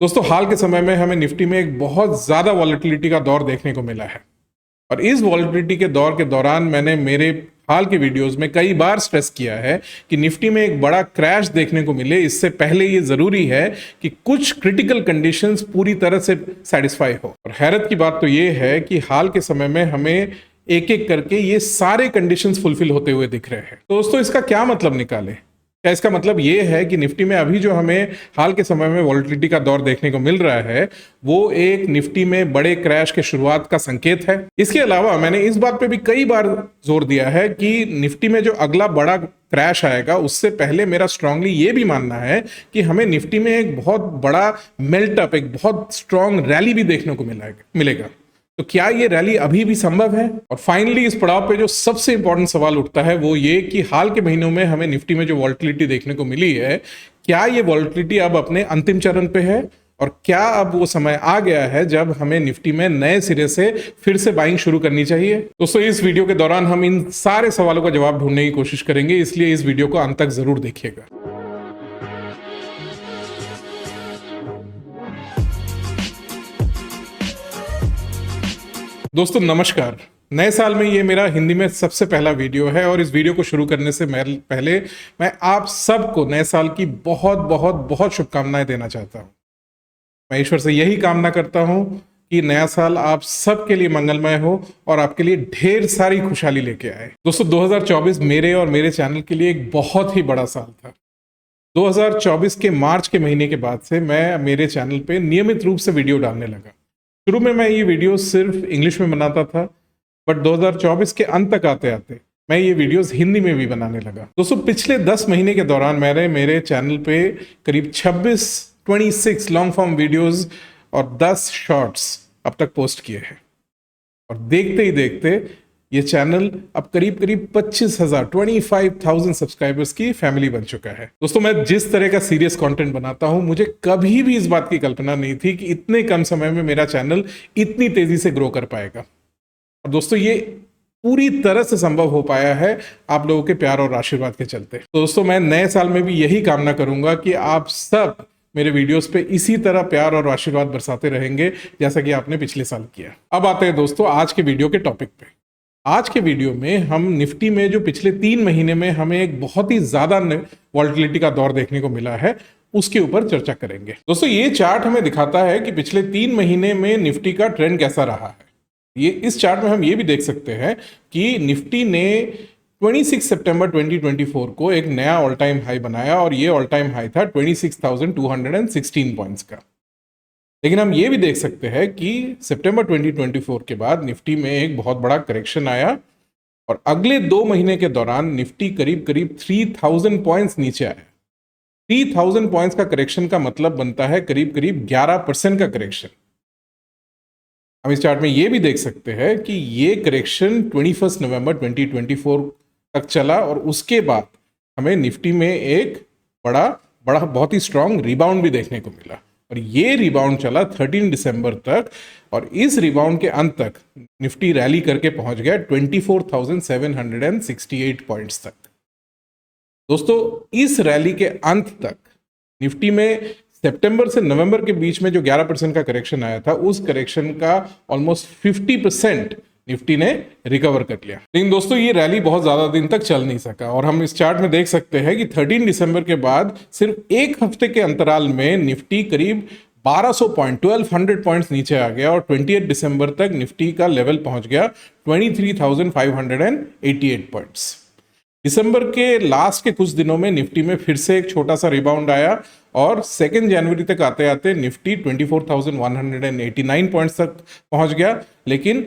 दोस्तों, हाल के समय में हमें निफ्टी में एक बहुत ज़्यादा वॉलेटिलिटी का दौर देखने को मिला है और इस वॉलेटिलिटी के दौर के दौरान मैंने मेरे हाल के वीडियोस में कई बार स्ट्रेस किया है कि निफ्टी में एक बड़ा क्रैश देखने को मिले इससे पहले ये ज़रूरी है कि कुछ क्रिटिकल कंडीशंस पूरी तरह से सेटिस्फाई हो। और हैरत की बात तो ये है कि हाल के समय में हमें एक एक करके ये सारे कंडीशंस फुलफिल होते हुए दिख रहे हैं। तो दोस्तों, इसका क्या मतलब निकाले? क्या इसका मतलब ये है कि निफ्टी में अभी जो हमें हाल के समय में वॉलेटिलिटी का दौर देखने को मिल रहा है वो एक निफ्टी में बड़े क्रैश के शुरुआत का संकेत है? इसके अलावा मैंने इस बात पे भी कई बार जोर दिया है कि निफ्टी में जो अगला बड़ा क्रैश आएगा उससे पहले मेरा स्ट्रांगली ये भी मानना है कि हमें निफ्टी में एक बहुत बड़ा मेल्टअप, एक बहुत स्ट्रांग रैली भी देखने को मिलेगा। तो क्या ये रैली अभी भी संभव है? और फाइनली इस पड़ाव पे जो सबसे इंपॉर्टेंट सवाल उठता है वो ये कि हाल के महीनों में हमें निफ्टी में जो वॉलेटिलिटी देखने को मिली है, क्या ये वॉलेटिलिटी अब अपने अंतिम चरण पे है और क्या अब वो समय आ गया है जब हमें निफ्टी में नए सिरे से फिर से बाइंग शुरू करनी चाहिए? दोस्तों, इस वीडियो के दौरान हम इन सारे सवालों का जवाब ढूंढने की कोशिश करेंगे, इसलिए इस वीडियो को अंत तक जरूर देखिएगा। दोस्तों नमस्कार। नए साल में ये मेरा हिंदी में सबसे पहला वीडियो है और इस वीडियो को शुरू करने से पहले मैं आप सबको नए साल की बहुत बहुत बहुत शुभकामनाएं देना चाहता हूं। मैं ईश्वर से यही कामना करता हूं कि नया साल आप सबके लिए मंगलमय हो और आपके लिए ढेर सारी खुशहाली लेके आए। दोस्तों, 2024 मेरे और मेरे चैनल के लिए एक बहुत ही बड़ा साल था। 2024 के मार्च के महीने के बाद से मैं मेरे चैनल पे नियमित रूप से वीडियो डालने लगा। शुरू में मैं ये वीडियो सिर्फ इंग्लिश में बनाता था, बट 2024 के अंत तक आते आते मैं ये वीडियोस हिंदी में भी बनाने लगा। दोस्तों, पिछले 10 महीने के दौरान मैंने मेरे चैनल पे करीब 26 लॉन्ग फॉर्म वीडियोस और 10 शॉर्ट्स अब तक पोस्ट किए हैं और देखते ही देखते ये चैनल अब करीब 25,000 सब्सक्राइबर्स की फैमिली बन चुका है। दोस्तों, मैं जिस तरह का सीरियस कंटेंट बनाता हूं, मुझे कभी भी इस बात की कल्पना नहीं थी कि इतने कम समय में मेरा चैनल इतनी तेजी से ग्रो कर पाएगा। और दोस्तों, ये पूरी तरह से संभव हो पाया है आप लोगों के प्यार और आशीर्वाद के चलते। तो दोस्तों, मैं नए साल में भी यही कामना करूंगा कि आप सब मेरे वीडियोस पे इसी तरह प्यार और आशीर्वाद बरसाते रहेंगे जैसा कि आपने पिछले साल किया। अब आते हैं दोस्तों आज के वीडियो के टॉपिक पे। आज के वीडियो में हम निफ्टी में जो पिछले 3 महीने में हमें एक बहुत ही ज्यादा वॉलेटिलिटी का दौर देखने को मिला है उसके ऊपर चर्चा करेंगे। दोस्तों, ये चार्ट हमें दिखाता है कि पिछले 3 महीने में निफ्टी का ट्रेंड कैसा रहा है। ये इस चार्ट में हम ये भी देख सकते हैं कि निफ्टी ने 26 सितंबर 2024 को एक नया ऑल टाइम हाई बनाया और ये ऑल टाइम हाई था 26,216 पॉइंट्स का। लेकिन हम ये भी देख सकते हैं कि सितंबर 2024 के बाद निफ्टी में एक बहुत बड़ा करेक्शन आया और अगले 2 महीने के दौरान निफ्टी करीब 3000 पॉइंट्स नीचे आया। 3000 पॉइंट्स का करेक्शन का मतलब बनता है करीब 11% का करेक्शन। हम इस चार्ट में ये भी देख सकते हैं कि ये करेक्शन 21 नवंबर 2024 तक चला और उसके बाद हमें निफ्टी में एक बड़ा बहुत ही स्ट्रांग रिबाउंड भी देखने को मिला और ये रिबाउंड चला 13 दिसंबर तक और इस रिबाउंड के अंत तक निफ्टी रैली करके पहुंच गया 24,768 पॉइंट्स तक। दोस्तों, इस रैली के अंत तक निफ्टी में सितंबर से नवंबर के बीच में जो 11% का करेक्शन आया था उस करेक्शन का ऑलमोस्ट 50% निफ्टी ने रिकवर कर लिया। लेकिन दोस्तों, ये रैली बहुत ज्यादा दिन तक चल नहीं सका और हम इस चार्ट में देख सकते हैं कि 13 दिसंबर के बाद सिर्फ एक हफ्ते के अंतराल में निफ्टी करीब 1200 पॉइंट्स नीचे आ गया और 28 दिसंबर तक निफ्टी का लेवल पहुंच गया 23,588 पॉइंट्स। दिसंबर के लास्ट के कुछ दिनों में निफ्टी में फिर से एक छोटा सा रिबाउंड आया और 2 जनवरी तक आते आते निफ्टी 24,189 पॉइंट्स तक पहुंच गया। लेकिन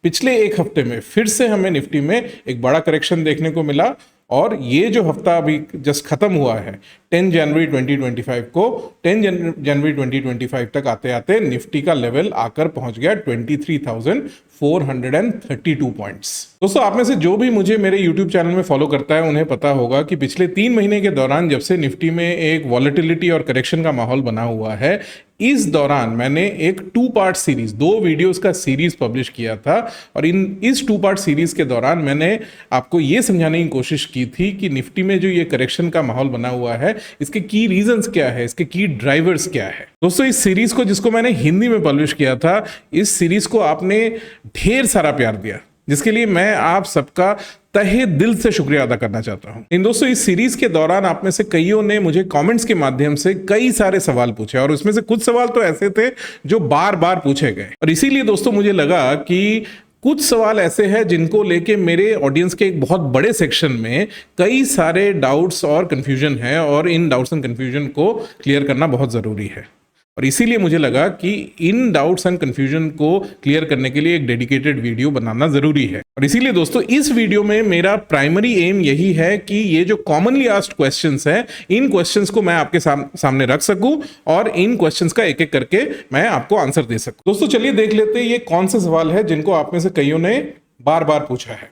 पिछले एक हफ्ते में फिर से हमें निफ्टी में एक बड़ा करेक्शन देखने को मिला और ये जो हफ्ता अभी जस्ट खत्म हुआ है 10 जनवरी 2025 को 10 जनवरी 2025 तक आते आते निफ्टी का लेवल आकर पहुंच गया 23,432 पॉइंट्स। दोस्तों, आप में से जो भी मुझे मेरे YouTube चैनल में फॉलो करता है उन्हें पता होगा कि पिछले 3 महीने के दौरान जब से निफ्टी में एक वॉलेटिलिटी और करेक्शन का माहौल बना हुआ है, इस दौरान मैंने एक 2 पार्ट सीरीज 2 वीडियोस का सीरीज पब्लिश किया था और इस 2 पार्ट सीरीज के दौरान मैंने आपको ये समझाने की कोशिश की थी कि निफ्टी में जो ये करेक्शन का माहौल बना हुआ है इसके की रीजंस क्या है, इसके की ड्राइवर्स क्या है। दोस्तों इस सीरीज को, जिसको मैंने हिंदी में पब्लिश किया था, इस सीरीज को आपने ढेर सारा प्यार दिया, जिसके लिए मैं आप सबका तहे दिल से शुक्रिया अदा करना चाहता हूं। इन दोस्तों इस सीरीज के दौरान आप में से कईयों ने मुझे कमेंट्स के माध्यम से कई सारे सवाल पूछे, और उसमें से कुछ सवाल तो ऐसे थे जो बार बार पूछे गए, और इसीलिए दोस्तों मुझे लगा कि कुछ सवाल ऐसे हैं जिनको लेके मेरे ऑडियंस के एक बहुत बड़े सेक्शन में कई सारे डाउट्स और कंफ्यूजन है, और इन डाउट्स एंड कंफ्यूजन को क्लियर करना बहुत जरूरी है। और इसीलिए मुझे लगा कि इन डाउट्स एंड कंफ्यूजन को क्लियर करने के लिए एक डेडिकेटेड वीडियो बनाना जरूरी है। और इसीलिए दोस्तों इस वीडियो में मेरा प्राइमरी एम यही है कि ये जो कॉमनली आस्क्ड क्वेश्चंस हैं, इन क्वेश्चंस को मैं आपके सामने रख सकूं और इन क्वेश्चंस का एक एक करके मैं आपको आंसर दे सकूं। दोस्तों चलिए देख लेते हैं ये कौन से सवाल है जिनको आप में से कईयों ने बार बार पूछा है।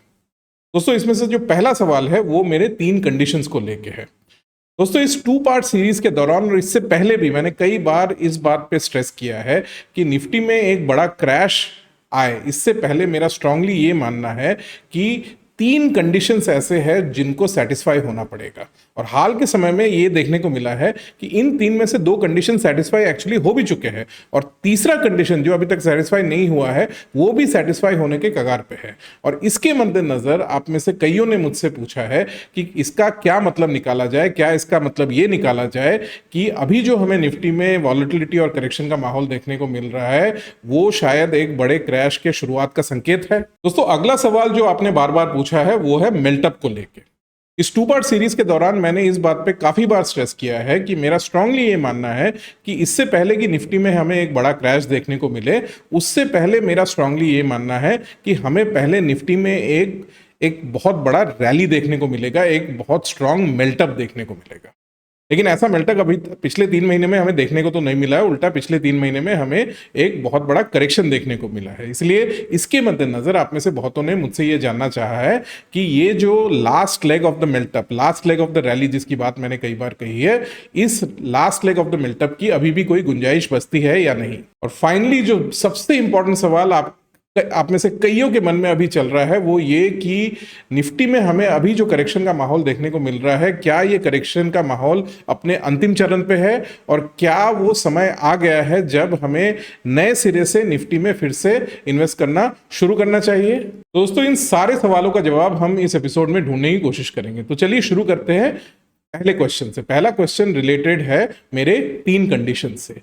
दोस्तों इसमें से जो पहला सवाल है वो मेरे 3 कंडीशंस को लेके है। दोस्तों इस 2 पार्ट सीरीज के दौरान और इससे पहले भी मैंने कई बार इस बात पे स्ट्रेस किया है कि निफ्टी में एक बड़ा क्रैश आए, इससे पहले मेरा स्ट्रांगली ये मानना है कि 3 कंडीशंस ऐसे हैं जिनको सेटिस्फाई होना पड़ेगा, और हाल के समय में ये देखने को मिला है कि इन 3 में से 2 कंडीशन सेटिस्फाई एक्चुअली हो भी चुके हैं, और तीसरा कंडीशन जो अभी तक सेटिस्फाई नहीं हुआ है वो भी सेटिस्फाई होने के कगार पे है। और इसके मद्देनजर आप में से कईयों ने मुझसे पूछा है कि इसका क्या मतलब निकाला जाए, क्या इसका मतलब ये निकाला जाए कि अभी जो हमें निफ्टी में वॉलेटिलिटी और करेक्शन का माहौल देखने को मिल रहा है वो शायद एक बड़े क्रैश के शुरुआत का संकेत है। दोस्तों अगला सवाल जो आपने बार बार पूछा है वो है मेल्टअप को लेके। इस 2 पार्ट सीरीज के दौरान मैंने इस बात पे काफी बार स्ट्रेस किया है कि मेरा स्ट्रांगली ये मानना है कि इससे पहले कि निफ्टी में हमें एक बड़ा क्रैश देखने को मिले, उससे पहले मेरा स्ट्रांगली ये मानना है कि हमें पहले निफ्टी में एक बहुत बड़ा रैली देखने को मिलेगा, एक बहुत स्ट्रांग मेल्टअप देखने को मिलेगा। लेकिन ऐसा मेल्टअप अभी पिछले 3 महीने में हमें देखने को तो नहीं मिला है, उल्टा पिछले 3 महीने में हमें एक बहुत बड़ा करेक्शन देखने को मिला है। इसलिए इसके मद्देनजर आप में से बहुतों ने मुझसे ये जानना चाहा है कि ये जो last leg of the melt up, last leg of the rally जिसकी बात मैंने कई बार कही है, इस last leg of the melt up की अभी भी कोई गुंजाइश बचती है या नहीं। और फाइनली जो सबसे इंपॉर्टेंट सवाल आप में से कईयों के मन में अभी चल रहा है वो ये कि निफ्टी में हमें अभी जो करेक्शन का माहौल देखने को मिल रहा है, क्या ये करेक्शन का माहौल अपने अंतिम चरण पे है, और क्या वो समय आ गया है जब हमें नए सिरे से निफ्टी में फिर से इन्वेस्ट करना शुरू करना चाहिए। दोस्तों इन सारे सवालों का जवाब हम इस एपिसोड में ढूंढने की कोशिश करेंगे। तो चलिए शुरू करते हैं पहले क्वेश्चन से। पहला क्वेश्चन रिलेटेड है मेरे 3 कंडीशन से।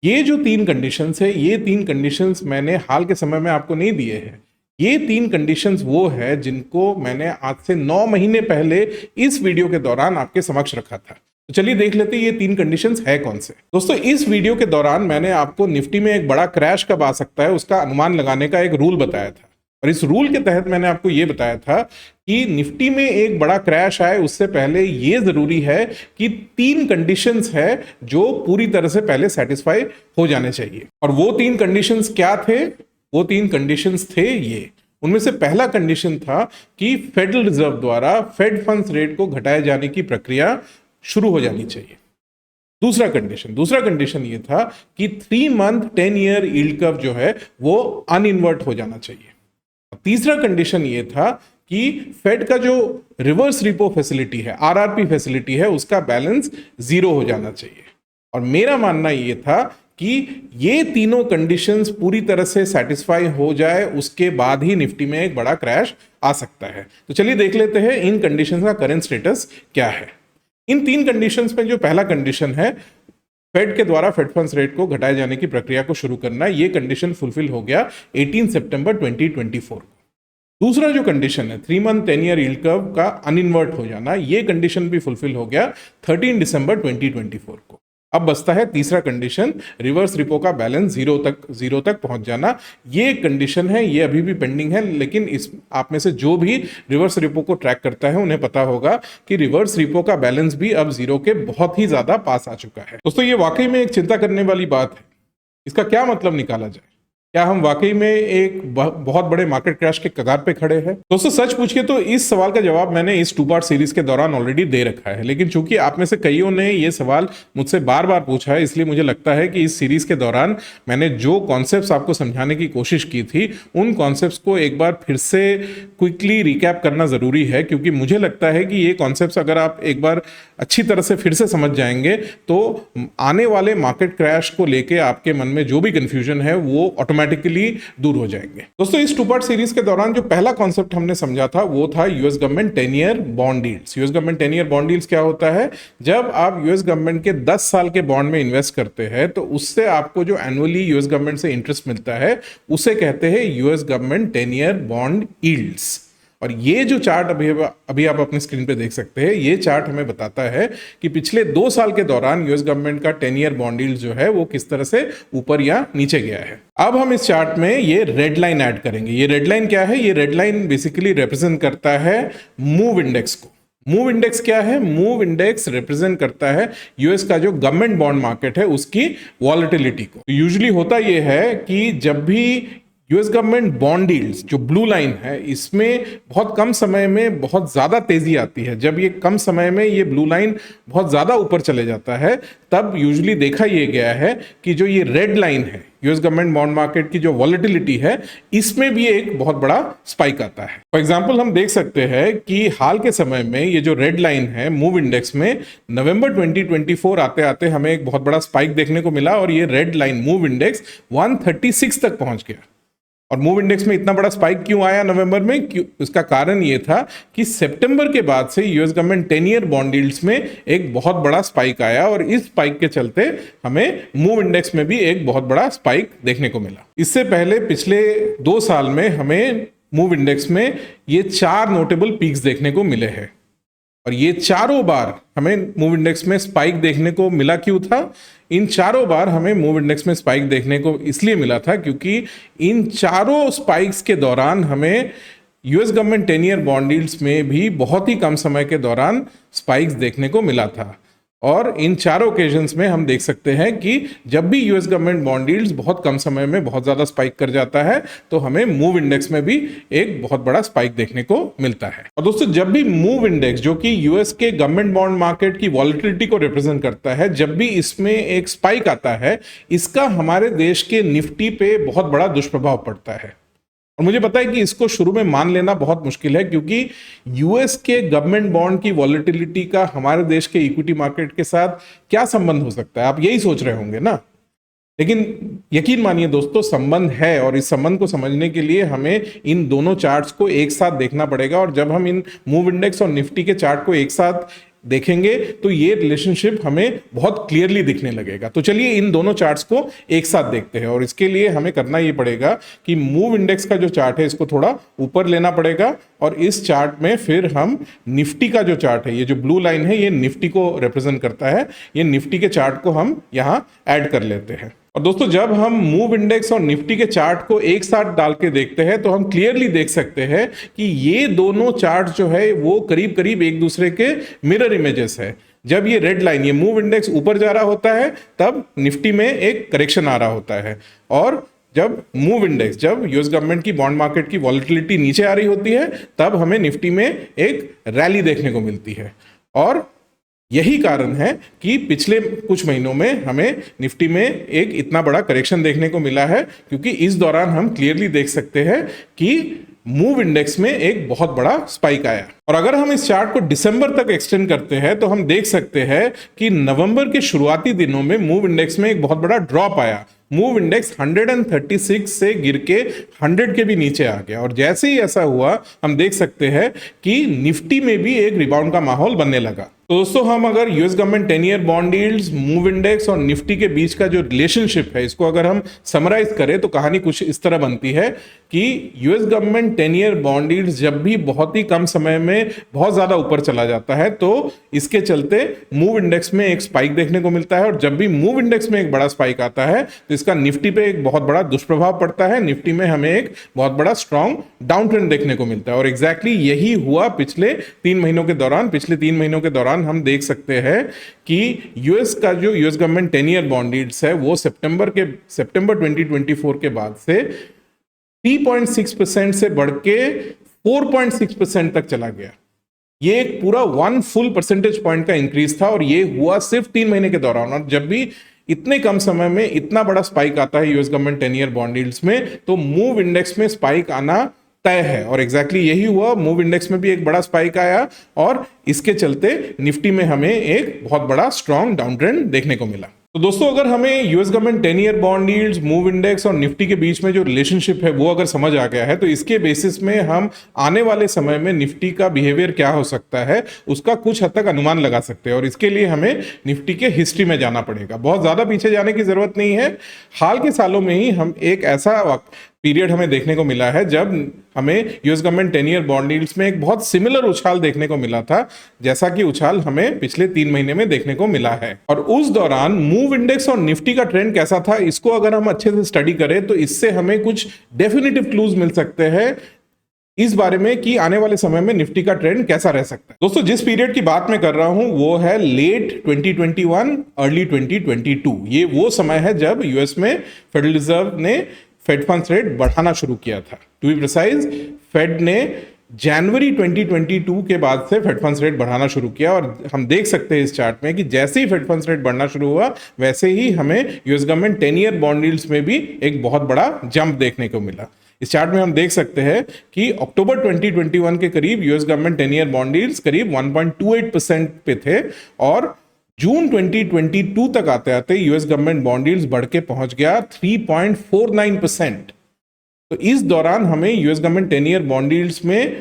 ये जो 3 कंडीशंस है, ये 3 कंडीशंस मैंने हाल के समय में आपको नहीं दिए हैं। ये 3 कंडीशंस वो है जिनको मैंने आज से 9 महीने पहले इस वीडियो के दौरान आपके समक्ष रखा था। तो चलिए देख लेते हैं ये 3 कंडीशंस है कौन से। दोस्तों इस वीडियो के दौरान मैंने आपको निफ्टी में एक बड़ा क्रैश कब आ सकता है उसका अनुमान लगाने का एक रूल बताया था, और इस रूल के तहत मैंने आपको यह बताया था कि निफ्टी में एक बड़ा क्रैश आए उससे पहले यह जरूरी है कि 3 कंडीशंस है जो पूरी तरह से पहले सेटिस्फाई हो जाने चाहिए। और वो 3 कंडीशंस क्या थे? वो 3 कंडीशंस थे ये। उनमें से पहला कंडीशन था कि फेडरल रिजर्व द्वारा फेड फंड्स रेट को घटाए जाने की प्रक्रिया शुरू हो जानी चाहिए। दूसरा कंडीशन ये था कि 3 मंथ 10 ईयर यील्ड कर्व जो है वो अनइन्वर्ट हो जाना चाहिए। तीसरा कंडीशन ये था कि फेड का जो रिवर्स रिपो फैसिलिटी है, आरआरपी फैसिलिटी है, उसका बैलेंस 0 हो जाना चाहिए। और मेरा मानना ये था कि ये तीनों कंडीशंस पूरी तरह से सेटिस्फाई हो जाए उसके बाद ही निफ्टी में एक बड़ा क्रैश आ सकता है। तो चलिए देख लेते हैं इन कंडीशंस का करंट स्टेटस क्या है। इन 3 कंडीशंस में जो पहला कंडीशन है, फेड के द्वारा फेड फंड्स रेट को घटाए जाने की प्रक्रिया को शुरू करना, ये कंडीशन फुलफिल हो गया 18 सितंबर 2024 को। दूसरा जो कंडीशन है 3 मंथ 10 ईयर यील्ड कर्व का अनइन्वर्ट हो जाना, ये कंडीशन भी फुलफिल हो गया 13 दिसंबर 2024 को। अब बचता है तीसरा कंडीशन, रिवर्स रिपो का बैलेंस जीरो तक पहुंच जाना। ये कंडीशन है, ये अभी भी पेंडिंग है, लेकिन इस आप में से जो भी रिवर्स रिपो को ट्रैक करता है उन्हें पता होगा कि रिवर्स रिपो का बैलेंस भी अब 0 के बहुत ही ज्यादा पास आ चुका है। दोस्तों ये वाकई में एक चिंता करने वाली बात है। इसका क्या मतलब निकाला जाए? क्या हम वाकई में एक बहुत बड़े मार्केट क्रैश के कगार पे खड़े हैं? दोस्तों सच पूछिए तो इस सवाल का जवाब मैंने इस 2 पार्ट सीरीज के दौरान ऑलरेडी दे रखा है, लेकिन चूंकि आप में से कईयों ने ये सवाल मुझसे बार बार पूछा है, इसलिए मुझे लगता है कि इस सीरीज के दौरान मैंने जो कॉन्सेप्ट्स आपको समझाने की कोशिश की थी उन कॉन्सेप्ट्स को एक बार फिर से क्विकली रिकैप करना जरूरी है, क्योंकि मुझे लगता है कि ये कॉन्सेप्ट्स अगर आप एक बार अच्छी तरह से फिर से समझ जाएंगे तो आने वाले मार्केट क्रैश को लेके आपके मन में जो भी कंफ्यूजन है वो ऑटोमेटिकली दूर हो जाएंगे। दोस्तों इस 2 पार्ट सीरीज के दौरान जो पहला कॉन्सेप्ट हमने समझा था वो था US government 10 year bond deals. US government 10 year bond deals क्या होता है? जब आप यूएस गवर्नमेंट के 10 साल के बॉन्ड में इन्वेस्ट करते हैं तो उससे आपको जो एनुअली यूएस गवर्नमेंट से इंटरेस्ट मिलता है उसे कहते हैं US government 10 year bond yields. और ये जो चार्ट अभी आप अपनी स्क्रीन पे देख सकते हैं, ये चार्ट हमें बताता है कि पिछले 2 साल के दौरान यूएस गवर्नमेंट का 10 ईयर बॉन्ड यील्ड जो है वो किस तरह से ऊपर या नीचे गया है। अब हम इस चार्ट में ये रेड लाइन ऐड करेंगे। ये रेड लाइन क्या है? ये रेड लाइन बेसिकली रिप्रेजेंट करता है मूव इंडेक्स को। मूव इंडेक्स क्या है? मूव इंडेक्स रिप्रेजेंट करता है यूएस का जो गवर्नमेंट बॉन्ड मार्केट है उसकी वॉलेटिलिटी को। यूजुअली होता यह है कि जब भी यूएस गवर्नमेंट बॉन्ड यील्ड्स जो ब्लू लाइन है इसमें बहुत कम समय में बहुत ज़्यादा तेज़ी आती है, जब ये कम समय में ये ब्लू लाइन बहुत ज़्यादा ऊपर चले जाता है तब यूजुअली देखा ये गया है कि जो ये रेड लाइन है यूएस गवर्नमेंट बॉन्ड मार्केट की जो वॉलेटिलिटी है इसमें भी एक बहुत बड़ा स्पाइक आता है। फॉर एग्जांपल हम देख सकते हैं कि हाल के समय में ये जो रेड लाइन है मूव इंडेक्स में नवंबर 2024 आते आते हमें एक बहुत बड़ा स्पाइक देखने को मिला और ये रेड लाइन मूव इंडेक्स 136 तक पहुंच गया। और मूव इंडेक्स में इतना बड़ा स्पाइक क्यों आया नवंबर में? क्यों? इसका कारण ये था कि सितंबर के बाद से US government 10 year bond yields में एक बहुत बड़ा स्पाइक आया और इस स्पाइक के चलते हमें मूव इंडेक्स में भी एक बहुत बड़ा स्पाइक देखने को मिला। इससे पहले पिछले 2 साल में हमें मूव इंडेक्स में ये 4 नोटेबल पीक्स देखने को मिले हैं और ये चारों बार हमें मूव इंडेक्स में स्पाइक देखने को मिला। क्यों था? इन चारों बार हमें मूव इंडेक्स में स्पाइक देखने को इसलिए मिला था क्योंकि इन चारों स्पाइक्स के दौरान हमें US government 10 year bond yields में भी बहुत ही कम समय के दौरान स्पाइक्स देखने को मिला था। और इन चारों ओकेजन्स में हम देख सकते हैं कि जब भी यूएस गवर्नमेंट बॉन्ड यील्ड्स बहुत कम समय में बहुत ज़्यादा स्पाइक कर जाता है तो हमें मूव इंडेक्स में भी एक बहुत बड़ा स्पाइक देखने को मिलता है। और दोस्तों जब भी मूव इंडेक्स जो कि यूएस के गवर्नमेंट बॉन्ड मार्केट की वॉलेटिलिटी को रिप्रेजेंट करता है, जब भी इसमें एक स्पाइक आता है इसका हमारे देश के निफ्टी पे बहुत बड़ा दुष्प्रभाव पड़ता है। और मुझे पता है कि इसको शुरू में मान लेना बहुत मुश्किल है क्योंकि यूएस के गवर्नमेंट बॉन्ड की वॉलेटिलिटी का हमारे देश के इक्विटी मार्केट के साथ क्या संबंध हो सकता है, आप यही सोच रहे होंगे ना। लेकिन यकीन मानिए दोस्तों संबंध है और इस संबंध को समझने के लिए हमें इन दोनों चार्ट्स को एक साथ देखना पड़ेगा। और जब हम इन मूव इंडेक्स और निफ्टी के चार्ट को एक साथ देखेंगे तो ये रिलेशनशिप हमें बहुत क्लियरली दिखने लगेगा। तो चलिए इन दोनों चार्ट्स को एक साथ देखते हैं और इसके लिए हमें करना ये पड़ेगा कि मूव इंडेक्स का जो चार्ट है इसको थोड़ा ऊपर लेना पड़ेगा और इस चार्ट में फिर हम निफ्टी का जो चार्ट है, ये जो ब्लू लाइन है ये निफ्टी को रिप्रेजेंट करता है, ये निफ्टी के चार्ट को हम यहाँ ऐड कर लेते हैं। और दोस्तों जब हम मूव इंडेक्स और निफ्टी के चार्ट को एक साथ डाल के देखते हैं तो हम क्लियरली देख सकते हैं कि ये दोनों चार्ट जो है वो करीब करीब एक दूसरे के मिरर इमेजेस है। जब ये रेड लाइन, ये मूव इंडेक्स ऊपर जा रहा होता है तब निफ्टी में एक करेक्शन आ रहा होता है और जब मूव इंडेक्स, जब यूएस गवर्नमेंट की बॉन्ड मार्केट की वॉलेटिलिटी नीचे आ रही होती है तब हमें निफ्टी में एक रैली देखने को मिलती है। और यही कारण है कि पिछले कुछ महीनों में हमें निफ्टी में एक इतना बड़ा करेक्शन देखने को मिला है, क्योंकि इस दौरान हम क्लियरली देख सकते हैं कि मूव इंडेक्स में एक बहुत बड़ा स्पाइक आया। और अगर हम इस चार्ट को दिसंबर तक एक्सटेंड करते हैं तो हम देख सकते हैं कि नवंबर के शुरुआती दिनों में मूव इंडेक्स में एक बहुत बड़ा ड्रॉप आया। मूव इंडेक्स 136 से गिर के 100 के भी नीचे आ गया और जैसे ही ऐसा हुआ हम देख सकते हैं कि निफ्टी में भी एक रिबाउंड का माहौल बनने लगा। तो दोस्तों हम अगर US government 10 year bond yields, move index और निफ्टी के बीच का जो रिलेशनशिप है इसको अगर हम समराइज करें तो कहानी कुछ इस तरह बनती है कि US government 10 year bond yields जब भी बहुत ही कम समय में में बहुत ज्यादा ऊपर चला जाता है तो इसके चलते मूव इंडेक्स में एक स्पाइक देखने को मिलता है, और जब भी मूव इंडेक्स में एक बड़ा स्पाइक आता है तो इसका निफ्टी पे एक बहुत बड़ा दुष्प्रभाव पड़ता है। निफ्टी में हमें एक बहुत बड़ा स्ट्रॉन्ग डाउन ट्रेंड देखने को मिलता है, और एग्जैक्टली यही हुआ पिछले 3 महीनों के दौरान। पिछले 3 महीनों के दौरान हम देख सकते हैं कि यूएस का जो US government 10 year bond yields है वो सितंबर 2024 के बाद से 3.6% से बढ़ के 4.6% तक चला गया। ये एक पूरा 1 फुल परसेंटेज पॉइंट का इंक्रीज था, और ये हुआ सिर्फ 3 महीने के दौरान। और जब भी इतने कम समय में इतना बड़ा स्पाइक आता है US government 10 year bond yields में, तो मूव इंडेक्स में स्पाइक आना तय है, और एग्जैक्टली यही हुआ। मूव इंडेक्स में भी एक बड़ा स्पाइक आया, और इसके चलते निफ्टी में हमें एक बहुत बड़ा स्ट्रॉन्ग डाउन ट्रेंड देखने को मिला। तो दोस्तों, अगर हमें US government 10 year bond yields, move index और निफ्टी के बीच में जो रिलेशनशिप है वो अगर समझ आ गया है, तो इसके बेसिस में हम आने वाले समय में निफ्टी का बिहेवियर क्या हो सकता है उसका कुछ हद तक अनुमान लगा सकते हैं। और इसके लिए हमें निफ्टी के हिस्ट्री में जाना पड़ेगा, बहुत ज्यादा पीछे जाने की जरूरत नहीं है। हाल के सालों में ही हम एक ऐसा पीरियड हमें देखने को मिला है जब हमें US government 10 year bond yields में एक बहुत सिमिलर उछाल देखने को मिला था, जैसा कि उछाल हमें पिछले 3 महीने में देखने को मिला है। और उस दौरान मूव इंडेक्स और निफ्टी का ट्रेंड कैसा था, इसको अगर हम अच्छे से स्टडी करें तो इससे हमें कुछ डेफिनेटिव क्लूज मिल सकते हैं इस बारे में कि आने वाले समय में निफ्टी का ट्रेंड कैसा रह सकता है। दोस्तों, जिस पीरियड की बात मैं कर रहा हूं वो है लेट 2021 अर्ली 2022। ये वो समय है जब यूएस में फेडरल रिजर्व ने फेड फंड्स रेट बढ़ाना शुरू किया था। टू बी प्रिसाइज, फेड ने जनवरी 2022 के बाद से फेड फंड्स रेट बढ़ाना शुरू किया, और हम देख सकते हैं इस चार्ट में कि जैसे ही फेड फंड्स रेट बढ़ना शुरू हुआ वैसे ही हमें US government 10 year bond yields में भी एक बहुत बड़ा जंप देखने को मिला। इस चार्ट में हम देख सकते हैं कि अक्टूबर 2021 के करीब US government 10 year bond yields करीब 1.28% पे थे, और जून 2022 तक आते आते यूएस गवर्नमेंट बॉन्ड यील्ड्स बढ़ के पहुंच गया 3.49%। तो इस दौरान हमें US government 10 year bond yields में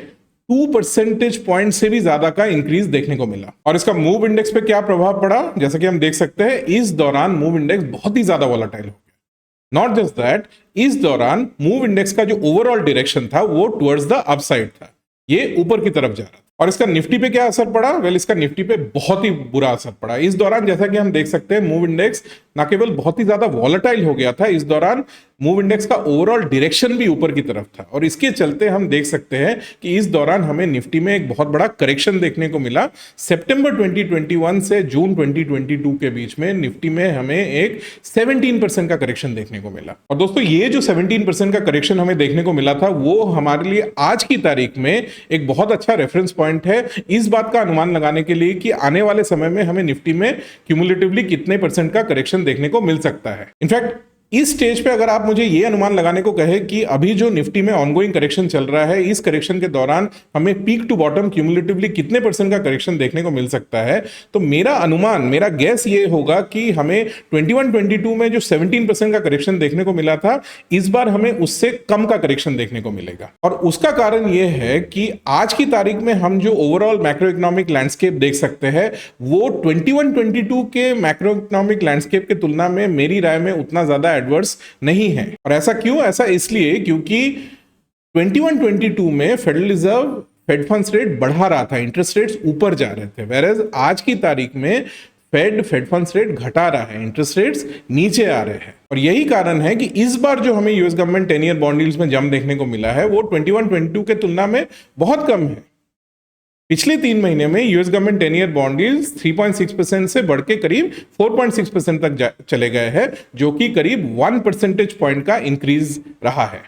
2 परसेंटेज पॉइंट से भी ज्यादा का इंक्रीज देखने को मिला। और इसका मूव इंडेक्स पे क्या प्रभाव पड़ा, जैसा कि हम देख सकते हैं इस दौरान मूव इंडेक्स बहुत ही ज्यादा वॉलेटाइल हो गया। नॉट जस्ट दैट, इस दौरान मूव इंडेक्स का जो ओवरऑल डायरेक्शन था वो टुवर्ड्स द अपसाइड था, ये ऊपर की तरफ जा रहा था। और इसका निफ्टी पे क्या असर पड़ा? वेल, इसका निफ्टी पे बहुत ही बुरा असर पड़ा। इस दौरान जैसा कि हम देख सकते हैं मूव इंडेक्स ना केवल बहुत ही ज्यादा वॉलेटाइल हो गया था, इस दौरान मूव इंडेक्स का ओवरऑल डायरेक्शन भी ऊपर की तरफ था, और इसके चलते हम देख सकते हैं कि इस दौरान हमें निफ्टी में एक बहुत बड़ा करेक्शन देखने को मिला। सितंबर 2021 से जून 2022 के बीच में निफ्टी में हमें एक 17% का करेक्शन देखने को मिला। और दोस्तों, ये जो 17% का करेक्शन हमें देखने को मिला था वो हमारे लिए आज की तारीख में एक बहुत अच्छा रेफरेंस पॉइंट है इस बात का अनुमान लगाने के लिए कि आने वाले समय में हमें निफ्टी में क्यूमुलेटिवली कितने परसेंट का करेक्शन देखने को मिल सकता है। इनफैक्ट इस स्टेज पे अगर आप मुझे ये अनुमान लगाने को कहे कि अभी जो निफ्टी में ऑनगोइंग करेक्शन चल रहा है, इस करेक्शन के दौरान हमें पीक टू बॉटम क्यूमुलेटिवली कितने परसेंट का करेक्शन देखने को मिल सकता है, तो मेरा अनुमान, मेरा गैस ये होगा कि हमें 21-22 में जो 17% का करेक्शन देखने को मिला था, इस बार हमें उससे कम का करेक्शन देखने को मिलेगा। और उसका कारण ये है कि आज की तारीख में हम जो ओवरऑल मैक्रो इकोनॉमिक लैंडस्केप देख सकते हैं वो 21-22 के मैक्रो इकोनॉमिक लैंडस्केप की तुलना में मेरी राय में उतना ज्यादा एडवर्स नहीं है। और ऐसा क्यों? ऐसा इसलिए क्योंकि 21-22 में federal reserve fed funds rate बढ़ा रहा था, इंटरेस्ट रेट्स ऊपर जा रहे थे, वेयरएज आज की तारीख में फेड फंड्स रेट घटा रहा है, इंटरेस्ट रेट्स नीचे आ रहे हैं। और यही कारण है कि इस बार जो हमें US government 10 year bond yields में जंप देखने को मिला है वो 21-22 के तुलना में बहुत कम है। पिछले 3 महीने में US government 10 year bond yields 3.6% से बढ़ के करीब 4.6% तक चले गए हैं, जो कि करीब 1 परसेंटेज पॉइंट का इंक्रीज रहा है।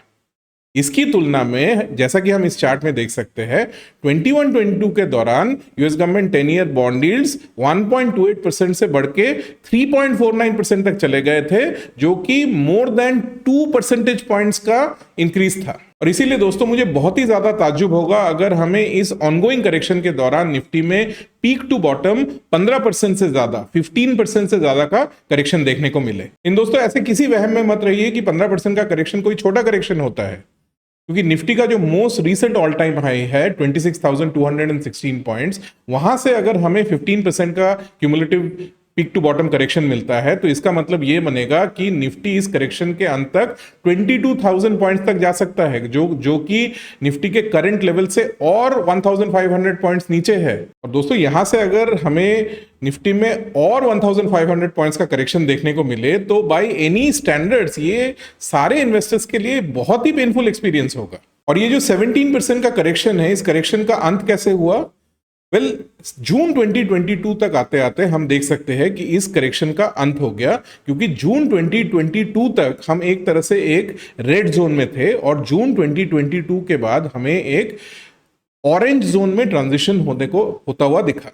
इसकी तुलना में जैसा कि हम इस चार्ट में देख सकते हैं 21-22 के दौरान US government 10 year bond yields 1.28% से बढ़ के 3.49% तक चले गए थे, जो कि मोर देन 2 परसेंटेज पॉइंट्स का इंक्रीज था। और इसीलिए दोस्तों मुझे बहुत ही ज्यादा ताज्जुब होगा अगर हमें इस ऑनगोइंग करेक्शन के दौरान निफ्टी में पीक टू बॉटम 15% से ज्यादा, 15% से ज्यादा का करेक्शन देखने को मिले। इन दोस्तों ऐसे किसी वहम में मत रहिए कि 15% का करेक्शन कोई छोटा करेक्शन होता है, क्योंकि निफ्टी का जो most recent all time high है 26,216 पॉइंट्स, वहां से अगर हमें 15% का cumulative peak to bottom correction मिलता है, तो इसका मतलब ये बनेगा कि निफ्टी इस करेक्शन के अंत तक 22,000 पॉइंट्स तक जा सकता है, जो कि निफ्टी के करंट लेवल से और 1,500 पॉइंट्स नीचे है। और दोस्तों यहां से अगर हमें निफ्टी में और 1,500 पॉइंट्स का करेक्शन देखने को मिले तो बाय एनी स्टैंडर्ड्स ये सारे इन्वेस्टर्स के लिए बहुत ही पेनफुल एक्सपीरियंस होगा। और ये जो 17% का करेक्शन है, इस करेक्शन का अंत कैसे हुआ? जून 2022 तक आते आते हम देख सकते हैं कि इस करेक्शन का अंत हो गया, क्योंकि जून 2022 तक हम एक तरह से एक रेड जोन में थे और जून 2022 के बाद हमें एक ऑरेंज जोन में ट्रांजिशन होता हुआ दिखा।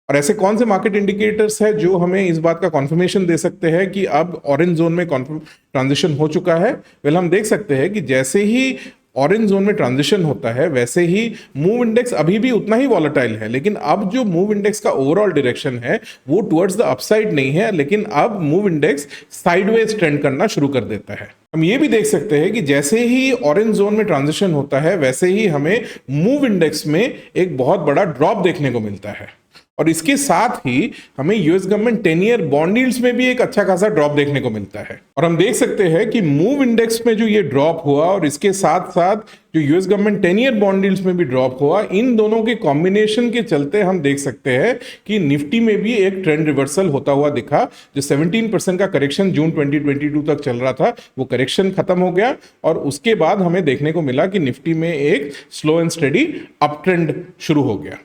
और ऐसे कौन से मार्केट इंडिकेटर्स है जो हमें इस बात का कॉन्फर्मेशन दे सकते हैं कि अब ऑरेंज जोन में ट्रांजिशन हो चुका है? हम देख सकते हैं कि जैसे ही ऑरेंज जोन में ट्रांजिशन होता है वैसे ही मूव इंडेक्स अभी भी उतना ही वॉलेटाइल है, लेकिन अब जो मूव इंडेक्स का ओवरऑल डायरेक्शन है वो टुवर्ड्स द अपसाइड नहीं है, लेकिन अब मूव इंडेक्स साइडवेज ट्रेंड करना शुरू कर देता है। हम ये भी देख सकते हैं कि जैसे ही ऑरेंज जोन में ट्रांजिशन होता है वैसे ही हमें मूव इंडेक्स में एक बहुत बड़ा ड्रॉप देखने को मिलता है। और इसके साथ ही हमें US government 10 year bond yields में भी एक अच्छा खासा ड्रॉप देखने को मिलता है। और हम देख सकते हैं कि मूव इंडेक्स में जो ये ड्रॉप हुआ और इसके साथ साथ जो US government 10 year bond yields में भी ड्रॉप हुआ, इन दोनों के कॉम्बिनेशन के चलते हम देख सकते हैं कि निफ्टी में भी एक ट्रेंड रिवर्सल होता हुआ दिखा। जो 17% का करेक्शन जून 2022 तक चल रहा था वो करेक्शन खत्म हो गया और उसके बाद हमें देखने को मिला कि निफ्टी में एक slow and steady up trend शुरू हो गया।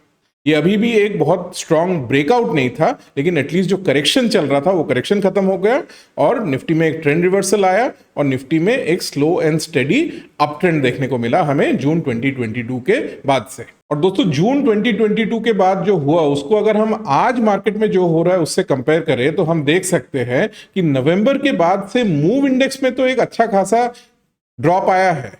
ये अभी भी एक बहुत स्ट्रांग ब्रेकआउट नहीं था, लेकिन एटलीस्ट जो करेक्शन चल रहा था वो करेक्शन खत्म हो गया और निफ्टी में एक ट्रेंड रिवर्सल आया और निफ्टी में एक slow and steady up trend देखने को मिला हमें जून 2022 के बाद से। और दोस्तों जून 2022 के बाद जो हुआ उसको अगर हम आज मार्केट में जो हो रहा है उससे कंपेयर करें तो हम देख सकते हैं कि नवंबर के बाद से मूव इंडेक्स में तो एक अच्छा खासा ड्रॉप आया है,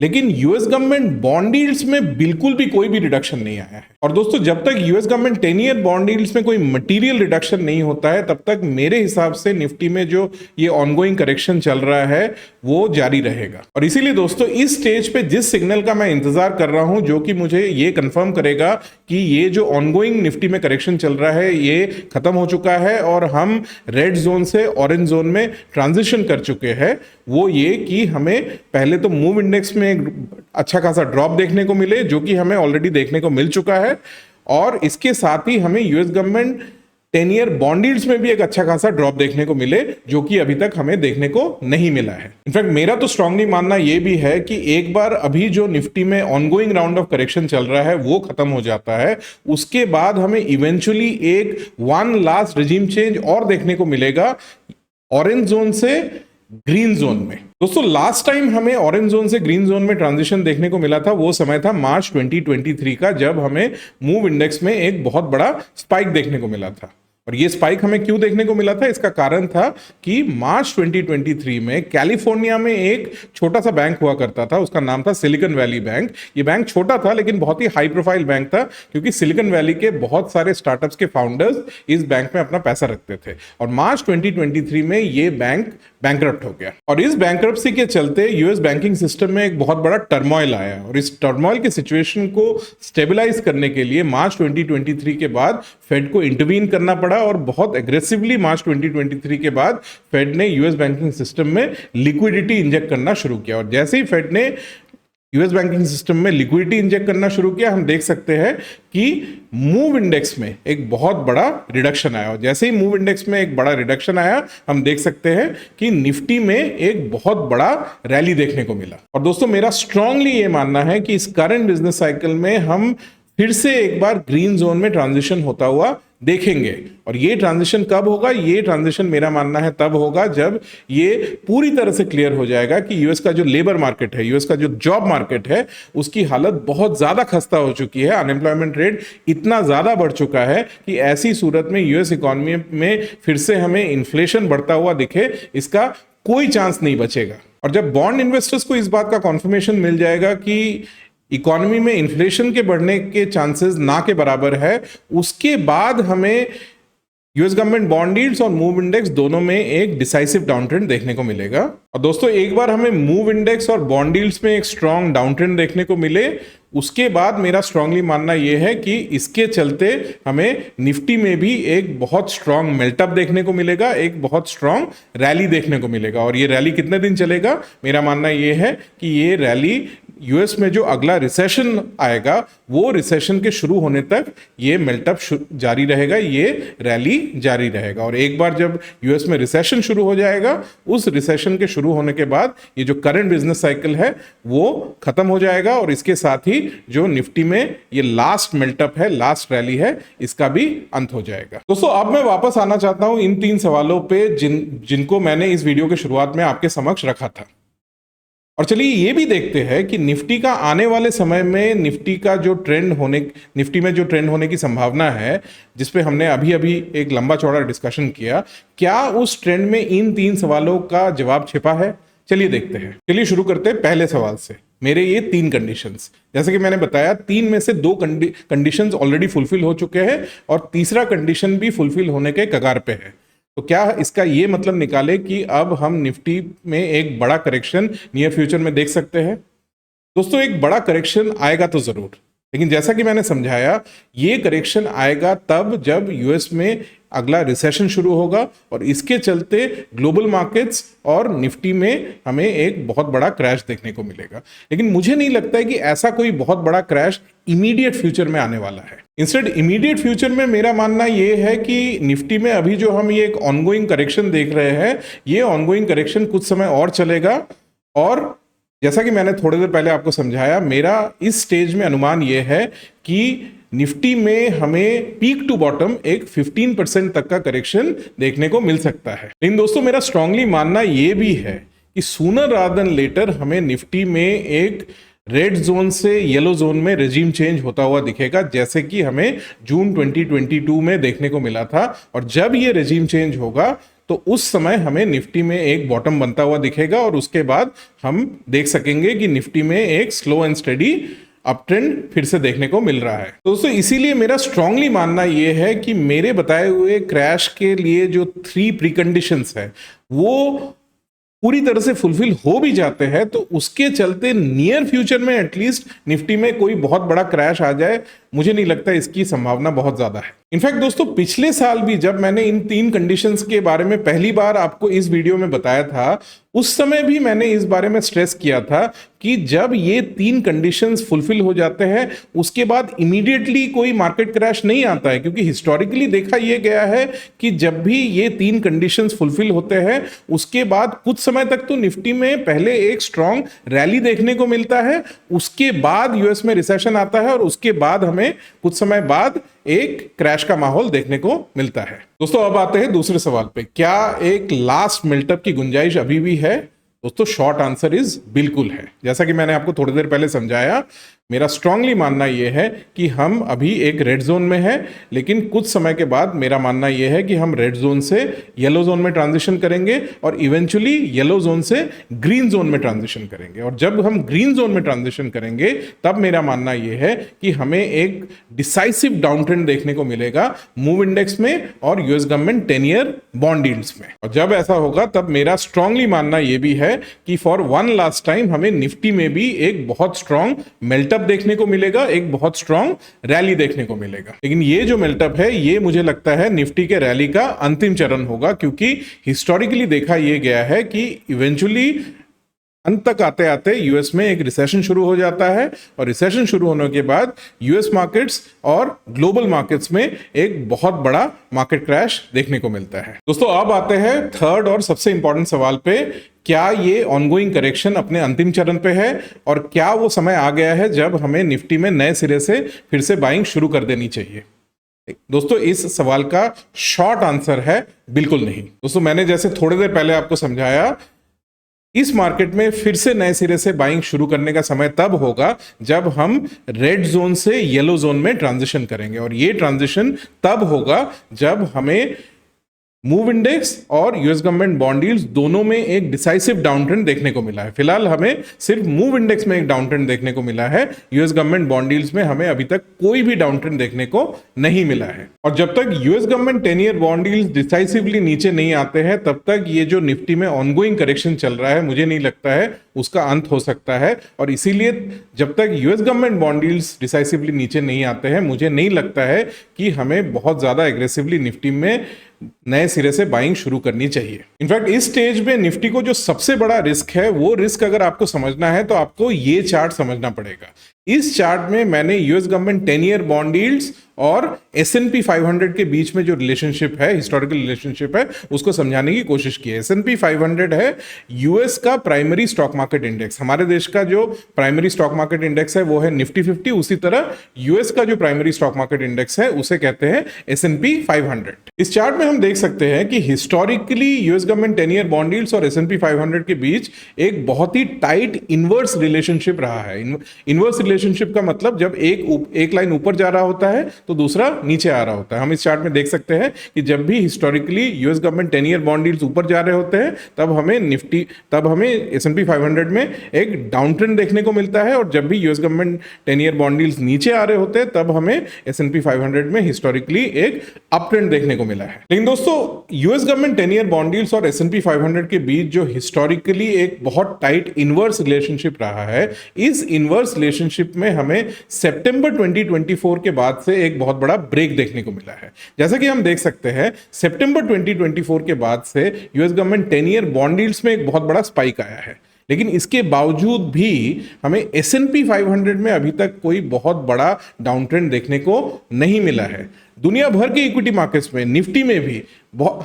लेकिन यूएस गवर्नमेंट बॉन्ड यील्ड्स में बिल्कुल भी कोई भी रिडक्शन नहीं आया है। और दोस्तों जब तक US government 10 year bond yields में कोई मटेरियल रिडक्शन नहीं होता है तब तक मेरे हिसाब से निफ्टी में जो ये ऑनगोइंग करेक्शन चल रहा है वो जारी रहेगा। और इसीलिए दोस्तों इस स्टेज पे जिस सिग्नल का मैं इंतजार कर रहा हूं जो कि मुझे ये कंफर्म करेगा कि ये जो ऑनगोइंग निफ्टी में करेक्शन चल रहा है ये खत्म हो चुका है और हम रेड जोन से ऑरेंज जोन में ट्रांजिशन कर चुके हैं, वो ये कि हमें पहले तो मूव इंडेक्स में एक अच्छा खासा ड्रॉप देखने को मिले जो कि हमें ऑलरेडी देखने को मिल चुका है, और इसके साथ ही हमें US government 10 year bond yields में भी एक अच्छा खासा ड्रॉप देखने को मिले जो कि अभी तक हमें देखने को नहीं मिला है। इनफैक्ट मेरा तो स्ट्रांगली मानना यह भी है कि एक बार अभी जो निफ्टी में ऑनगोइंग राउंड ऑफ करेक्शन चल रहा है वो खत्म हो जाता है, उसके बाद हमें इवेंचुअली एक वन लास्ट रिजीम चेंज और देखने को मिलेगा ऑरेंज जोन से ग्रीन जोन में। दोस्तों लास्ट टाइम हमें ऑरेंज जोन से ग्रीन जोन में ट्रांजिशन देखने को मिला था वो समय था मार्च 2023 का, जब हमें मूव इंडेक्स में एक बहुत बड़ा स्पाइक देखने को मिला था। और ये स्पाइक हमें क्यों देखने को मिला था, इसका कारण था कि मार्च 2023 में कैलिफोर्निया में एक छोटा सा बैंक हुआ करता था, उसका नाम था सिलिकॉन वैली बैंक। ये बैंक छोटा था लेकिन बहुत ही हाई प्रोफाइल बैंक था क्योंकि सिलिकॉन वैली के बहुत सारे स्टार्टअप्स के फाउंडर्स इस बैंक में अपना पैसा रखते थे। और मार्च 2023 में ये बैंक बैंकरप्ट हो गया और इस बैंकरप्सी के चलते यूएस बैंकिंग सिस्टम में एक बहुत बड़ा टर्मोइल आया और इस टर्मोइल के सिचुएशन को स्टेबलाइज करने के लिए मार्च 2023 के बाद फेड को इंटरवीन करना पड़ा और बहुत एग्रेसिवली मार्च 2023 के बाद फेड ने यूएस बैंकिंग सिस्टम में लिक्विडिटी इंजेक्ट करना शुरू किया। और जैसे ही फेड ने यूएस बैंकिंग सिस्टम में लिक्विडिटी इंजेक्ट करना शुरू किया, हम देख सकते हैं कि मूव इंडेक्स में एक बहुत बड़ा रिडक्शन आया। और जैसे ही मूव इंडेक्स में एक बड़ा रिडक्शन आया, हम देख सकते हैं कि निफ्टी में एक बहुत बड़ा रैली देखने को मिला। और दोस्तों मेरा स्ट्रांगली ये मानना है कि इस करंट बिजनेस साइकिल में हम फिर से एक बार ग्रीन जोन में ट्रांजिशन होता हुआ देखेंगे। और ये ट्रांजिशन कब होगा? ये ट्रांजिशन मेरा मानना है तब होगा जब ये पूरी तरह से क्लियर हो जाएगा कि यूएस का जो लेबर मार्केट है, यूएस का जो जॉब मार्केट है, उसकी हालत बहुत ज्यादा खस्ता हो चुकी है। अनएम्प्लॉयमेंट रेट इतना ज्यादा बढ़ चुका है कि ऐसी सूरत में यूएस इकोनॉमी में फिर से हमें इन्फ्लेशन बढ़ता हुआ दिखे, इसका कोई चांस नहीं बचेगा। और जब बॉन्ड इन्वेस्टर्स को इस बात का कॉन्फर्मेशन मिल जाएगा कि इकोनॉमी में इन्फ्लेशन के बढ़ने के चांसेस ना के बराबर है, उसके बाद हमें यूएस गवर्नमेंट बॉन्ड यील्ड्स और मूव इंडेक्स दोनों में एक डिसाइसिव डाउन ट्रेंड देखने को मिलेगा। और दोस्तों एक बार हमें मूव इंडेक्स और बॉन्ड यील्ड्स में एक स्ट्रॉन्ग डाउन ट्रेंड देखने को मिले, उसके बाद मेरा स्ट्रांगली मानना यह है कि इसके चलते हमें निफ्टी में भी एक बहुत स्ट्रांग मेल्टअप देखने को मिलेगा, एक बहुत स्ट्रांग रैली देखने को मिलेगा। और ये रैली कितने दिन चलेगा? मेरा मानना यह है कि ये रैली यूएस में जो अगला रिसेशन आएगा वो रिसेशन के शुरू होने तक ये मेल्टअप जारी रहेगा, ये रैली जारी रहेगा। और एक बार जब यूएस में रिसेशन शुरू हो जाएगा, उस रिसेशन के शुरू होने के बाद ये जो करंट बिजनेस साइकिल है वो खत्म हो जाएगा और इसके साथ ही जो निफ्टी में ये लास्ट मेल्टअप है, लास्ट रैली है, इसका भी अंत हो जाएगा। दोस्तों अब मैं वापस आना चाहता हूं इन 3 सवालों पे जिनको मैंने इस वीडियो के शुरुआत में आपके समक्ष रखा था। और चलिए ये भी देखते हैं कि निफ्टी का आने वाले समय में निफ्टी में जो ट्रेंड होने की संभावना है, जिसपे हमने अभी अभी एक लंबा चौड़ा डिस्कशन किया, क्या उस ट्रेंड में इन 3 सवालों का जवाब छिपा है? चलिए देखते हैं। चलिए शुरू करते हैं पहले सवाल से। मेरे ये 3 कंडीशंस, जैसे कि मैंने बताया 3 में से 2 कंडीशंस ऑलरेडी फुलफिल हो चुके हैं और तीसरा कंडीशन भी फुलफिल होने के कगार पे है। तो क्या इसका ये मतलब निकाले कि अब हम निफ्टी में एक बड़ा करेक्शन नियर फ्यूचर में देख सकते हैं? दोस्तों एक बड़ा करेक्शन आएगा तो जरूर, लेकिन जैसा कि मैंने समझाया ये करेक्शन आएगा तब जब यूएस में अगला रिसेशन शुरू होगा और इसके चलते ग्लोबल मार्केट्स और निफ्टी में हमें एक बहुत बड़ा क्रैश देखने को मिलेगा। लेकिन मुझे नहीं लगता है कि ऐसा कोई बहुत बड़ा क्रैश इमीडिएट फ्यूचर में आने वाला है। इंस्टेड इमीडिएट फ्यूचर में मेरा मानना यह है कि निफ्टी में अभी जो हम ये एक ऑनगोइंग करेक्शन देख रहे हैं, ये ऑनगोइंग करेक्शन कुछ समय और चलेगा। और जैसा कि मैंने थोड़ी देर पहले आपको समझाया, मेरा इस स्टेज में अनुमान यह है कि निफ्टी में हमें पीक टू बॉटम एक 15% तक का करेक्शन देखने को मिल सकता है। लेकिन दोस्तों मेरा स्ट्रांगली मानना यह भी है कि सूनर रादर देन लेटर हमें निफ्टी में एक रेड जोन से येलो जोन में रेजिम चेंज होता हुआ दिखेगा, जैसे कि हमें जून 2022 में देखने को मिला था। और जब ये रेजिम चेंज होगा तो उस समय हमें निफ्टी में एक बॉटम बनता हुआ दिखेगा और उसके बाद हम देख सकेंगे कि निफ्टी में एक slow and steady up trend फिर से देखने को मिल रहा है। तो दोस्तों इसीलिए मेरा स्ट्रांगली मानना यह है कि मेरे बताए हुए क्रैश के लिए जो 3 प्रीकंडीशंस है वो पूरी तरह से फुलफिल हो भी जाते हैं, तो उसके चलते नियर फ्यूचर में एटलीस्ट निफ्टी में कोई बहुत बड़ा क्रैश आ जाए, मुझे नहीं लगता इसकी संभावना बहुत ज्यादा है। इनफैक्ट दोस्तों पिछले साल भी जब मैंने इन 3 कंडीशंस के बारे में पहली बार आपको इस वीडियो में बताया था, उस समय भी मैंने इस बारे में स्ट्रेस किया था कि जब ये 3 कंडीशंस फुलफिल हो जाते हैं उसके बाद इमीडिएटली कोई मार्केट क्रैश नहीं आता है, क्योंकि हिस्टोरिकली देखा यह गया है कि जब भी ये 3 कंडीशंस फुलफिल होते हैं उसके बाद कुछ समय तक तो निफ्टी में पहले एक स्ट्रॉन्ग रैली देखने को मिलता है, उसके बाद यूएस में रिसेशन आता है और उसके बाद हमें कुछ समय बाद एक क्रैश का माहौल देखने को मिलता है। दोस्तों अब आते हैं दूसरे सवाल पे, क्या एक लास्ट मेल्टअप की गुंजाइश अभी भी है? दोस्तों शॉर्ट आंसर इज बिल्कुल है। जैसा कि मैंने आपको थोड़ी देर पहले समझाया, मेरा स्ट्रांगली मानना यह है कि हम अभी एक रेड जोन में हैं, लेकिन कुछ समय के बाद मेरा मानना यह है कि हम रेड जोन से येलो जोन में ट्रांजिशन करेंगे और इवेंचुअली येलो जोन से ग्रीन जोन में ट्रांजिशन करेंगे। और जब हम ग्रीन जोन में ट्रांजिशन करेंगे तब मेरा मानना यह है कि हमें एक डिसाइसिव डाउन ट्रेंड देखने को मिलेगा मूव इंडेक्स में और US government 10 year bond yields में। और जब ऐसा होगा तब मेरा स्ट्रांगली मानना यह भी है कि फॉर वन लास्ट टाइम हमें निफ्टी में भी एक बहुत स्ट्रांग मेल्टअप देखने को मिलेगा, एक बहुत स्ट्रांग रैली देखने को मिलेगा। लेकिन ये जो मेल्टअप है ये मुझे लगता है निफ्टी के रैली का अंतिम चरण होगा, क्योंकि हिस्टोरिकली देखा यह गया है कि इवेंचुअली अंत तक आते आते यूएस में एक रिसेशन शुरू हो जाता है और रिसेशन शुरू होने के बाद यूएस मार्केट्स और ग्लोबल मार्केट्स में एक बहुत बड़ा मार्केट क्रैश देखने को मिलता है। दोस्तों अब आते हैं थर्ड और सबसे इंपॉर्टेंट सवाल पे, क्या ये ऑनगोइंग करेक्शन अपने अंतिम चरण पे है और क्या वो समय आ गया है जब हमें निफ्टी में नए सिरे से फिर से बाइंग शुरू कर देनी चाहिए? दोस्तों इस सवाल का शॉर्ट आंसर है बिल्कुल नहीं। दोस्तों मैंने जैसे थोड़ी देर पहले आपको समझाया, इस मार्केट में फिर से नए सिरे से बाइंग शुरू करने का समय तब होगा जब हम रेड जोन से येलो जोन में ट्रांजिशन करेंगे, और ये ट्रांजिशन तब होगा जब हमें मूव इंडेक्स और यूएस गवर्नमेंट बॉन्ड यील्ड्स दोनों में एक डिसाइसिव डाउन ट्रेंड देखने को मिला है। फिलहाल हमें सिर्फ मूव इंडेक्स में एक डाउन ट्रेंड देखने को मिला है, यूएस गवर्नमेंट बॉन्ड यील्ड्स में हमें अभी तक कोई भी डाउन ट्रेंड देखने को नहीं मिला है। और जब तक US government 10 year bond yields decisively नीचे नहीं आते हैं, तब तक ये जो निफ्टी में ऑनगोइंग करेक्शन चल रहा है, मुझे नहीं लगता है उसका अंत हो सकता है। और इसीलिए जब तक US government bond yields decisively नीचे नहीं आते हैं, मुझे नहीं लगता है कि हमें बहुत ज्यादा एग्रेसिवली निफ्टी में नए सिरे से बाइंग शुरू करनी चाहिए। इनफैक्ट इस स्टेज में निफ्टी को जो सबसे बड़ा रिस्क है, वो रिस्क अगर आपको समझना है तो आपको ये चार्ट समझना पड़ेगा। इस चार्ट में मैंने US government 10 year bond yields और S&P 500 के बीच में जो रिलेशनशिप है, हिस्टोरिकल रिलेशनशिप है, उसको समझाने की कोशिश की है। S&P 500 है यूएस का प्राइमरी स्टॉक मार्केट इंडेक्स। हमारे देश का जो प्राइमरी स्टॉक मार्केट इंडेक्स है वो है निफ्टी 50, उसी तरह यूएस का जो प्राइमरी स्टॉक मार्केट इंडेक्स है उसे कहते हैं S&P 500। इस चार्ट में हम देख सकते हैं कि historically US government 10 year bond yields और S&P 500 के बीच एक बहुत ही टाइट इनवर्स रिलेशनशिप रहा है। इनवर्स रिलेशनशिप का मतलब जब एक लाइन ऊपर जा रहा होता है तो दूसरा नीचे आ रहा होता है। हम इस चार्ट में देख सकते हैं कि जब भी historically US government 10 year bond yields ऊपर जा रहे होते हैं, तब हमें S&P 500 में एक डाउन ट्रेंड देखने को मिलता है, और जब भी US government 10 year bond yields नीचे आ रहे होते हैं, तब हमें S&P 500 में हिस्टोरिकली एक अप ट्रेंड देखने को मिला है। लेकिन दोस्तों, US government 10 year bond yields और S&P 500 के बीच जो हिस्टोरिकली एक बहुत टाइट इनवर्स रिलेशनशिप रहा है, इस इनवर्स रिलेशनशिप में हमें सितंबर 2024 के बाद से एक बहुत बड़ा ब्रेक देखने को मिला है। जैसा कि हम देख सकते हैं, सितंबर 2024 के बाद से US government 10 year bond yields में एक बहुत बड़ा स्पाइक आया है। लेकिन इसके बावजूद भी हमें S&P 500 में अभी तक कोई बहुत बड़ा डाउन ट्रेंड देखने को नहीं मिला है। दुनिया भर के इक्विटी मार्केट्स में, निफ्टी में भी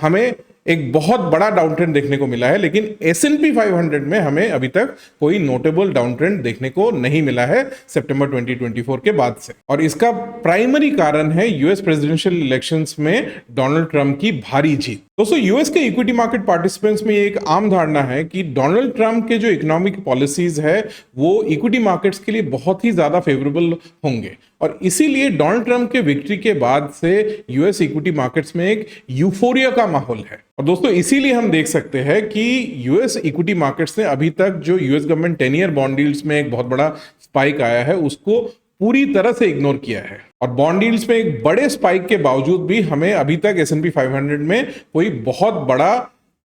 हमें एक बहुत बड़ा डाउन ट्रेंड देखने को मिला है, लेकिन S&P 500 में हमें अभी तक कोई नोटेबल डाउन ट्रेंड देखने को नहीं मिला है सितंबर 2024 के बाद से। और इसका प्राइमरी कारण है यूएस प्रेसिडेंशियल इलेक्शंस में डोनाल्ड ट्रंप की भारी जीत। दोस्तों, यूएस के इक्विटी मार्केट पार्टिसिपेंट्स में एक आम धारणा है कि डोनाल्ड ट्रंप के जो इकोनॉमिक पॉलिसीज है वो इक्विटी मार्केट्स के लिए बहुत ही ज्यादा फेवरेबल होंगे, और इसीलिए डोनाल्ड ट्रंप के विक्ट्री के बाद से यूएस इक्विटी मार्केट्स में एक यूफोरिया का माहौल है। और दोस्तों, इसीलिए हम देख सकते हैं कि यूएस इक्विटी मार्केट्स ने अभी तक जो US government 10 year bond yields में एक बहुत बड़ा स्पाइक आया है, उसको पूरी तरह से इग्नोर किया है। और बॉन्ड यील्ड्स में एक बड़े स्पाइक के बावजूद भी हमें अभी तक S&P 500 में कोई बहुत बड़ा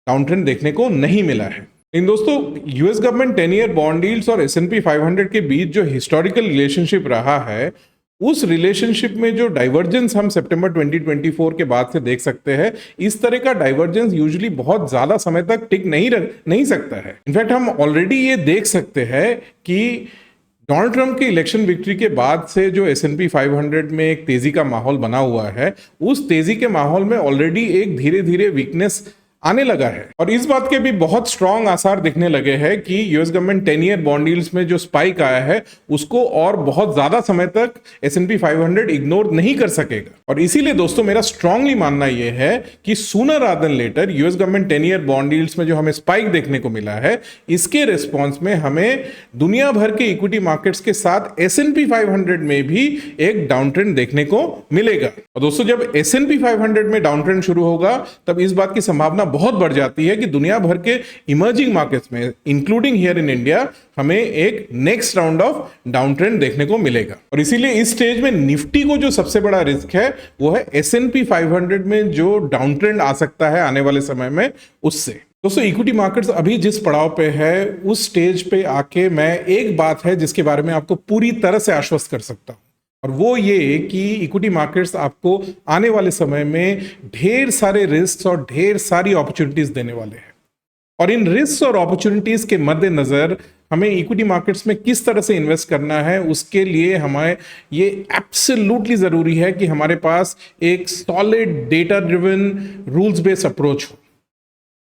डाउन ट्रेंड देखने को नहीं मिला है। इन दोस्तों, US government 10 year bond yields और S&P 500 के बीच जो हिस्टोरिकल रिलेशनशिप रहा है, उस रिलेशनशिप में जो डाइवर्जेंस हम सितंबर 2024 के बाद से देख सकते हैं, इस तरह का डाइवर्जेंस यूजुअली बहुत ज्यादा समय तक टिक नहीं सकता है। इनफैक्ट हम ऑलरेडी ये देख सकते हैं कि डोनाल्ड ट्रंप के इलेक्शन विक्ट्री के बाद से जो S&P 500 में एक तेजी का माहौल बना हुआ है, उस तेजी के माहौल में ऑलरेडी एक धीरे धीरे वीकनेस आने लगा है। और इस बात के भी बहुत स्ट्रांग आसार दिखने लगे हैं कि US government 10 year bond yields में जो स्पाइक आया है, उसको और बहुत ज्यादा समय तक S&P 500 इग्नोर नहीं कर सकेगा। और इसीलिए दोस्तों, मेरा स्ट्रांगली मानना यह है कि sooner rather than later US government 10 year bond yields में जो हमें स्पाइक देखने को मिला है, इसके रिस्पॉन्स में हमें दुनिया भर के इक्विटी मार्केट्स के साथ S&P 500 में भी एक डाउन ट्रेंड देखने को मिलेगा। और दोस्तों, जब S&P 500 में डाउन ट्रेंड शुरू होगा, तब इस बात की संभावना बहुत बढ़ जाती है कि दुनिया भर के इमर्जिंग मार्केट्स में, इंक्लूडिंग हियर इन इंडिया, हमें एक next round of down trend देखने को मिलेगा। और इसीलिए इस स्टेज में निफ्टी को जो सबसे बड़ा रिस्क है, वो है S&P 500 में जो डाउन ट्रेंड आ सकता है आने वाले समय में, उससे। दोस्तों, इक्विटी मार्केट्स अभी जिस पड़ाव पे है, उस स्टेज पे आके मैं एक बात है जिसके बारे में आपको पूरी तरह से आश्वस्त कर सकता हूं, और वो ये कि इक्विटी मार्केट्स आपको आने वाले समय में ढेर सारे रिस्क और ढेर सारी अपॉर्चुनिटीज देने वाले हैं। और इन रिस्क और अपॉर्चुनिटीज के मद्देनजर हमें इक्विटी मार्केट्स में किस तरह से इन्वेस्ट करना है, उसके लिए हमें ये एब्सोल्युटली जरूरी है कि हमारे पास एक solid data driven rules based approach हो।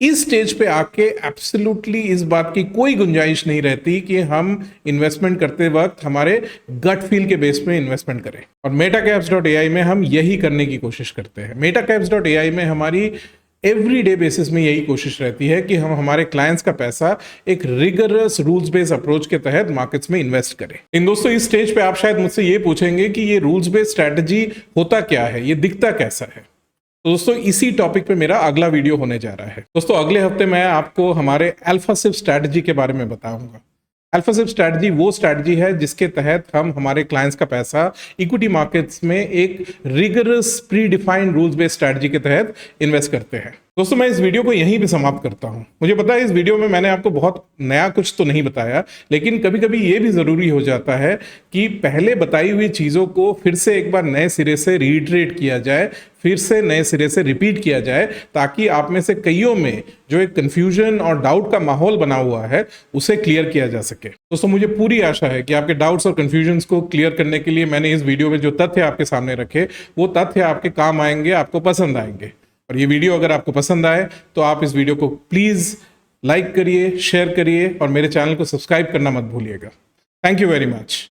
इस स्टेज पे आके एब्सोल्युटली इस बात की कोई गुंजाइश नहीं रहती कि हम इन्वेस्टमेंट करते वक्त हमारे गट फील के बेस पे इन्वेस्टमेंट करें। और MetaCaps.ai में हम यही करने की कोशिश करते हैं। MetaCaps.ai में हमारी एवरीडे बेसिस में यही कोशिश रहती है कि हम हमारे क्लाइंट्स का पैसा एक रिगरस रूल्स बेस्ड अप्रोच के तहत मार्केट्स में इन्वेस्ट करें। इन दोस्तों, इस स्टेज पे आप शायद मुझसे ये पूछेंगे कि ये रूल्स बेस्ड स्ट्रैटेजी होता क्या है, ये दिखता कैसा है। तो दोस्तों इसी टॉपिक पे मेरा अगला वीडियो होने जा रहा है। दोस्तों अगले हफ्ते मैं आपको हमारे अल्फा सिप स्ट्रैटेजी के बारे में बताऊंगा। अल्फा सिप स्ट्रैटेजी वो स्ट्रैटेजी है जिसके तहत हम हमारे क्लाइंट्स का पैसा इक्विटी मार्केट्स में एक rigorous pre defined rules based strategy के तहत इन्वेस्ट करते हैं। दोस्तों मैं इस वीडियो को यहीं पे समाप्त करता हूं। मुझे पता है इस वीडियो में मैंने आपको बहुत नया कुछ तो नहीं बताया, लेकिन कभी कभी ये भी जरूरी हो जाता है कि पहले बताई हुई चीजों को फिर से एक बार नए सिरे से रीइटरेट किया जाए, फिर से नए सिरे से रिपीट किया जाए, ताकि आप में से कईयों में जो एक कंफ्यूजन और डाउट का माहौल बना हुआ है उसे क्लियर किया जा सके। दोस्तों मुझे पूरी आशा है कि आपके डाउट्स और कंफ्यूजन्स को क्लियर करने के लिए मैंने इस वीडियो में जो तथ्य आपके सामने रखे वो तथ्य आपके काम आएंगे, आपको पसंद आएंगे। और ये वीडियो अगर आपको पसंद आए तो आप इस वीडियो को प्लीज लाइक करिए, शेयर करिए और मेरे चैनल को सब्सक्राइब करना मत भूलिएगा। Thank you very much.